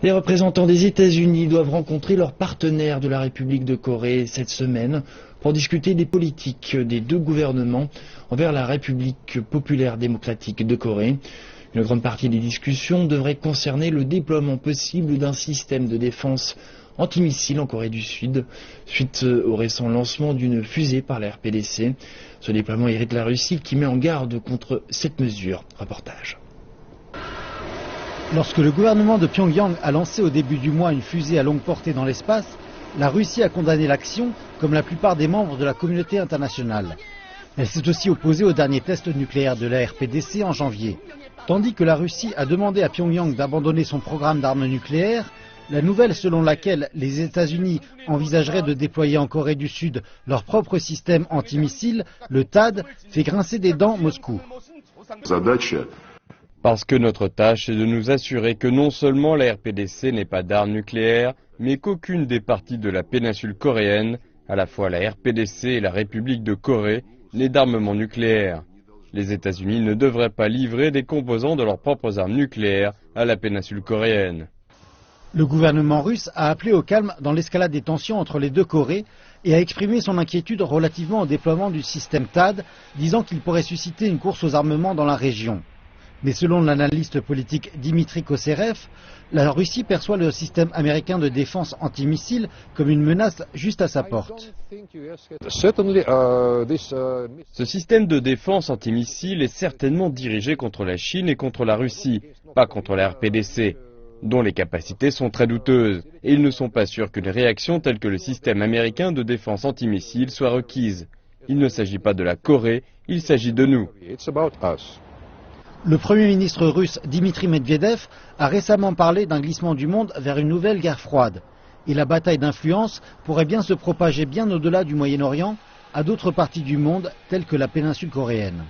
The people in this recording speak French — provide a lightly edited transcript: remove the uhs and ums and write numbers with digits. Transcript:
Les représentants des États-Unis doivent rencontrer leurs partenaires de la République de Corée cette semaine pour discuter des politiques des deux gouvernements envers la République populaire démocratique de Corée. Une grande partie des discussions devrait concerner le déploiement possible d'un système de défense antimissile en Corée du Sud, suite au récent lancement d'une fusée par la RPDC. Ce déploiement irrite la Russie qui met en garde contre cette mesure. Reportage. Lorsque le gouvernement de Pyongyang a lancé au début du mois une fusée à longue portée dans l'espace, la Russie a condamné l'action, comme la plupart des membres de la communauté internationale. Elle s'est aussi opposée au dernier test nucléaire de la RPDC en janvier. Tandis que la Russie a demandé à Pyongyang d'abandonner son programme d'armes nucléaires, la nouvelle selon laquelle les États-Unis envisageraient de déployer en Corée du Sud leur propre système antimissile, le THAAD, fait grincer des dents Moscou. Parce que notre tâche est de nous assurer que non seulement la RPDC n'ait pas d'armes nucléaires, mais qu'aucune des parties de la péninsule coréenne, à la fois la RPDC et la République de Corée, n'ait d'armement nucléaire. Les États-Unis ne devraient pas livrer des composants de leurs propres armes nucléaires à la péninsule coréenne. Le gouvernement russe a appelé au calme dans l'escalade des tensions entre les deux Corées et a exprimé son inquiétude relativement au déploiement du système THAAD, disant qu'il pourrait susciter une course aux armements dans la région. Mais selon l'analyste politique Dimitri Koserev, la Russie perçoit le système américain de défense antimissile comme une menace juste à sa porte. Ce système de défense antimissile est certainement dirigé contre la Chine et contre la Russie, pas contre la RPDC, dont les capacités sont très douteuses, et ils ne sont pas sûrs qu'une réaction telle que le système américain de défense antimissile soit requise. Il ne s'agit pas de la Corée, il s'agit de nous. Le Premier ministre russe Dmitri Medvedev a récemment parlé d'un glissement du monde vers une nouvelle guerre froide. Et la bataille d'influence pourrait bien se propager bien au-delà du Moyen-Orient à d'autres parties du monde telles que la péninsule coréenne.